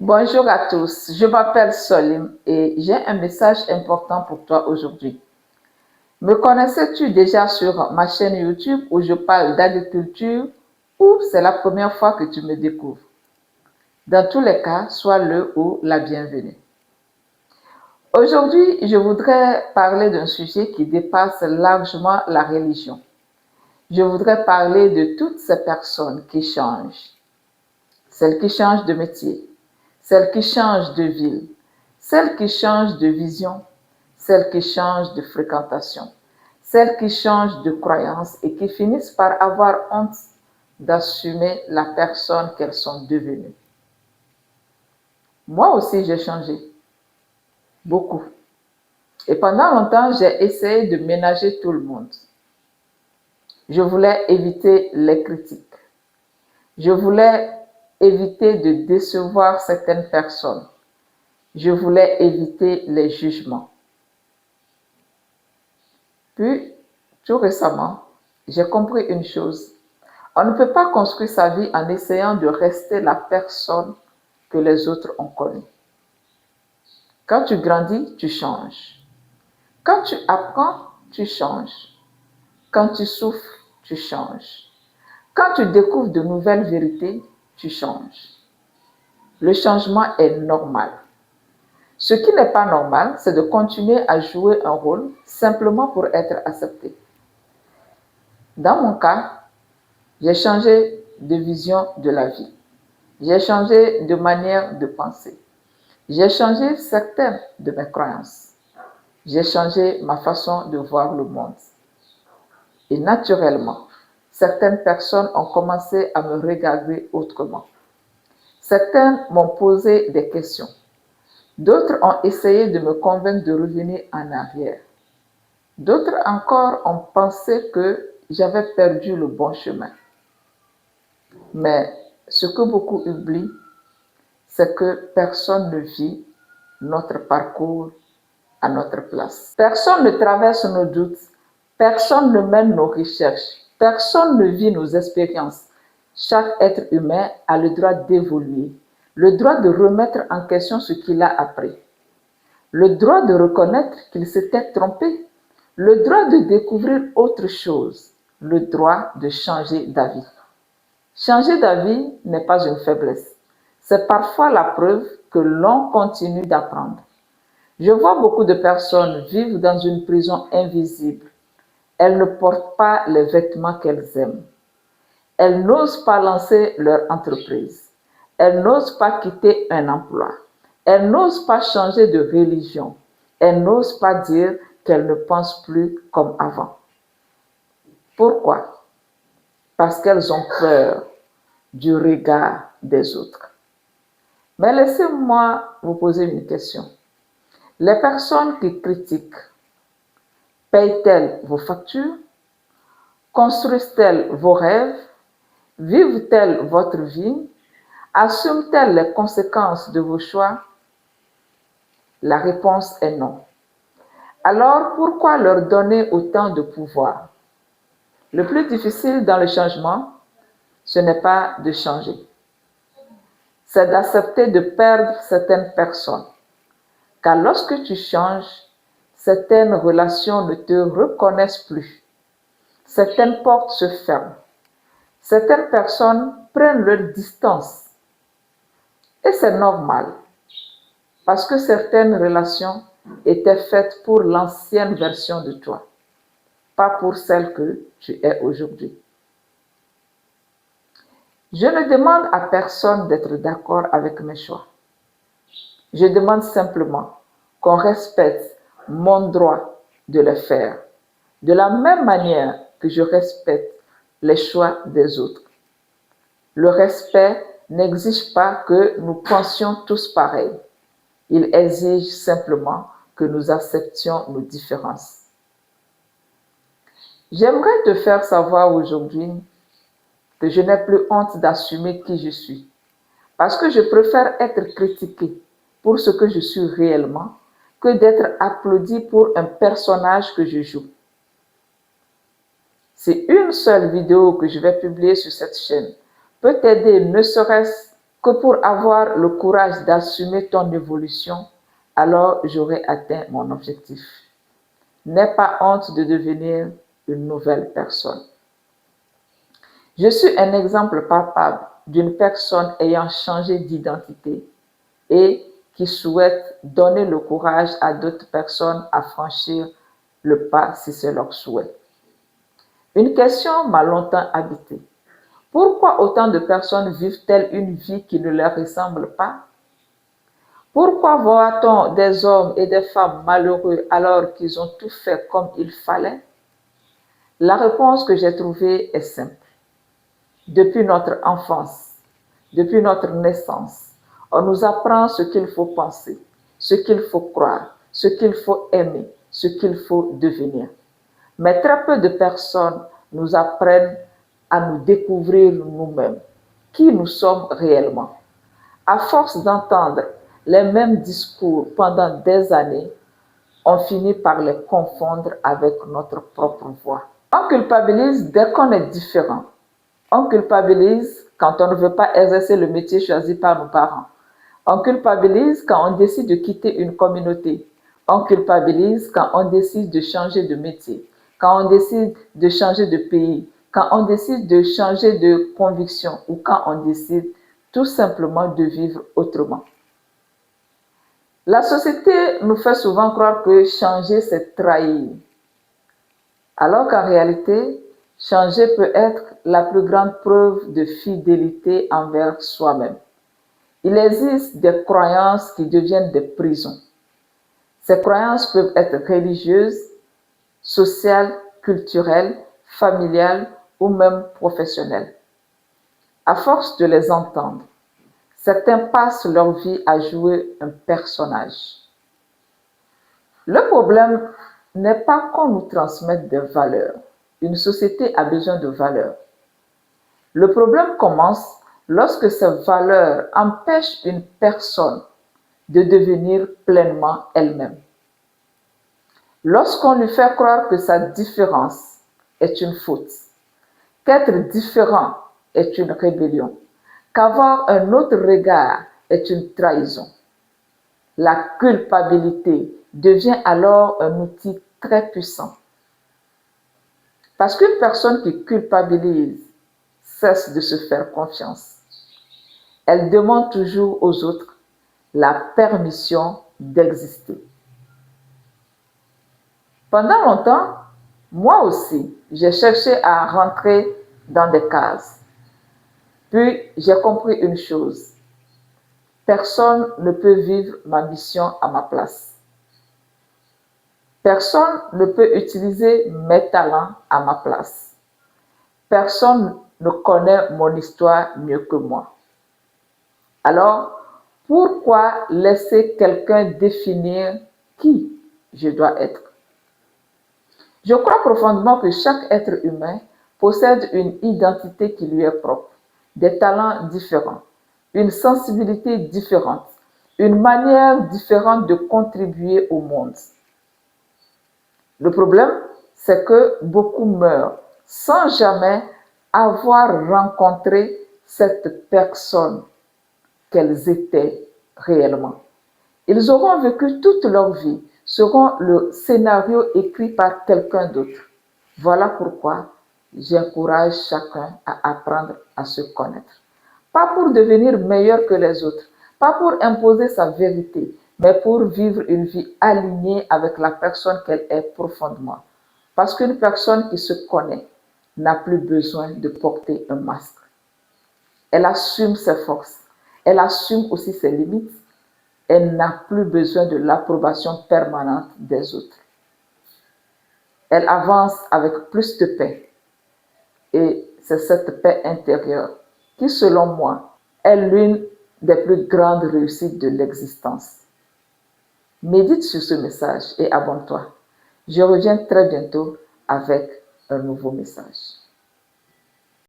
Bonjour à tous, je m'appelle Solim et j'ai un message important pour toi aujourd'hui. Me connaissais-tu déjà sur ma chaîne YouTube où je parle d'agriculture ou c'est la première fois que tu me découvres? Dans tous les cas, sois le ou la bienvenue. Aujourd'hui, je voudrais parler d'un sujet qui dépasse largement la religion. Je voudrais parler de toutes ces personnes qui changent. Celles qui changent de métier, celles qui changent de ville, celles qui changent de vision, celles qui changent de fréquentation, celles qui changent de croyance et qui finissent par avoir honte d'assumer la personne qu'elles sont devenues. Moi aussi, j'ai changé, beaucoup. Et pendant longtemps, j'ai essayé de ménager tout le monde. Je voulais éviter les critiques. Je voulais éviter de décevoir certaines personnes. Je voulais éviter les jugements. Puis, tout récemment, j'ai compris une chose. On ne peut pas construire sa vie en essayant de rester la personne que les autres ont connue. Quand tu grandis, tu changes. Quand tu apprends, tu changes. Quand tu souffres, tu changes. Quand tu découvres de nouvelles vérités, tu changes. Le changement est normal. Ce qui n'est pas normal, c'est de continuer à jouer un rôle simplement pour être accepté. Dans mon cas, j'ai changé de vision de la vie. J'ai changé de manière de penser. J'ai changé certaines de mes croyances. J'ai changé ma façon de voir le monde. Et naturellement, certaines personnes ont commencé à me regarder autrement. Certaines m'ont posé des questions. D'autres ont essayé de me convaincre de revenir en arrière. D'autres encore ont pensé que j'avais perdu le bon chemin. Mais ce que beaucoup oublient, c'est que personne ne vit notre parcours à notre place. Personne ne traverse nos doutes, personne ne mène nos recherches, personne ne vit nos expériences. Chaque être humain a le droit d'évoluer, le droit de remettre en question ce qu'il a appris, le droit de reconnaître qu'il s'était trompé, le droit de découvrir autre chose, le droit de changer d'avis. Changer d'avis n'est pas une faiblesse, c'est parfois la preuve que l'on continue d'apprendre. Je vois beaucoup de personnes vivre dans une prison invisible. Elles ne portent pas les vêtements qu'elles aiment. Elles n'osent pas lancer leur entreprise. Elles n'osent pas quitter un emploi. Elles n'osent pas changer de religion. Elles n'osent pas dire qu'elles ne pensent plus comme avant. Pourquoi? Parce qu'elles ont peur du regard des autres. Mais laissez-moi vous poser une question. Les personnes qui critiquent, payent-elles vos factures? Construisent-elles vos rêves? Vivent-elles votre vie? Assument-elles les conséquences de vos choix? La réponse est non. Alors pourquoi leur donner autant de pouvoir? Le plus difficile dans le changement, ce n'est pas de changer, c'est d'accepter de perdre certaines personnes. Car lorsque tu changes, certaines relations ne te reconnaissent plus. Certaines portes se ferment. Certaines personnes prennent leur distance. Et c'est normal, parce que certaines relations étaient faites pour l'ancienne version de toi, pas pour celle que tu es aujourd'hui. Je ne demande à personne d'être d'accord avec mes choix. Je demande simplement qu'on respecte mon droit de le faire, de la même manière que je respecte les choix des autres. Le respect n'exige pas que nous pensions tous pareil. Il exige simplement que nous acceptions nos différences. J'aimerais te faire savoir aujourd'hui que je n'ai plus honte d'assumer qui je suis, parce que je préfère être critiquée pour ce que je suis réellement que d'être applaudie pour un personnage que je joue. Si une seule vidéo que je vais publier sur cette chaîne peut t'aider, ne serait-ce que pour avoir le courage d'assumer ton évolution, alors j'aurai atteint mon objectif. N'aie pas honte de devenir une nouvelle personne. Je suis un exemple palpable d'une personne ayant changé d'identité et qui souhaite donner le courage à d'autres personnes à franchir le pas si c'est leur souhait. Une question m'a longtemps habité. Pourquoi autant de personnes vivent-elles une vie qui ne leur ressemble pas? Pourquoi voit-on des hommes et des femmes malheureux alors qu'ils ont tout fait comme il fallait? La réponse que j'ai trouvée est simple. Depuis notre enfance, depuis notre naissance, on nous apprend ce qu'il faut penser, ce qu'il faut croire, ce qu'il faut aimer, ce qu'il faut devenir. Mais très peu de personnes nous apprennent à nous découvrir nous-mêmes, qui nous sommes réellement. À force d'entendre les mêmes discours pendant des années, on finit par les confondre avec notre propre voix. On culpabilise dès qu'on est différent. On culpabilise quand on ne veut pas exercer le métier choisi par nos parents. On culpabilise quand on décide de quitter une communauté. On culpabilise quand on décide de changer de métier, quand on décide de changer de pays, quand on décide de changer de conviction ou quand on décide tout simplement de vivre autrement. La société nous fait souvent croire que changer, c'est trahir. Alors qu'en réalité, changer peut être la plus grande preuve de fidélité envers soi-même. Il existe des croyances qui deviennent des prisons. Ces croyances peuvent être religieuses, sociales, culturelles, familiales ou même professionnelles. À force de les entendre, certains passent leur vie à jouer un personnage. Le problème n'est pas qu'on nous transmette des valeurs. Une société a besoin de valeurs. Le problème commence lorsque ces valeurs empêchent une personne de devenir pleinement elle-même. Lorsqu'on lui fait croire que sa différence est une faute, qu'être différent est une rébellion, qu'avoir un autre regard est une trahison, la culpabilité devient alors un outil très puissant. Parce qu'une personne qui culpabilise cesse de se faire confiance. Elle demande toujours aux autres la permission d'exister. Pendant longtemps, moi aussi, j'ai cherché à rentrer dans des cases. Puis, j'ai compris une chose. Personne ne peut vivre ma mission à ma place. Personne ne peut utiliser mes talents à ma place. Personne ne connaît mon histoire mieux que moi. Alors, pourquoi laisser quelqu'un définir qui je dois être? Je crois profondément que chaque être humain possède une identité qui lui est propre, des talents différents, une sensibilité différente, une manière différente de contribuer au monde. Le problème, c'est que beaucoup meurent sans jamais avoir rencontré cette personne qu'elles étaient réellement. Ils auront vécu toute leur vie, seront le scénario écrit par quelqu'un d'autre. Voilà pourquoi j'encourage chacun à apprendre à se connaître. Pas pour devenir meilleur que les autres, pas pour imposer sa vérité, mais pour vivre une vie alignée avec la personne qu'elle est profondément. Parce qu'une personne qui se connaît n'a plus besoin de porter un masque. Elle assume ses forces, elle assume aussi ses limites, elle n'a plus besoin de l'approbation permanente des autres. Elle avance avec plus de paix. Et c'est cette paix intérieure qui, selon moi, est l'une des plus grandes réussites de l'existence. Médite sur ce message et abonne-toi. Je reviens très bientôt avec un nouveau message.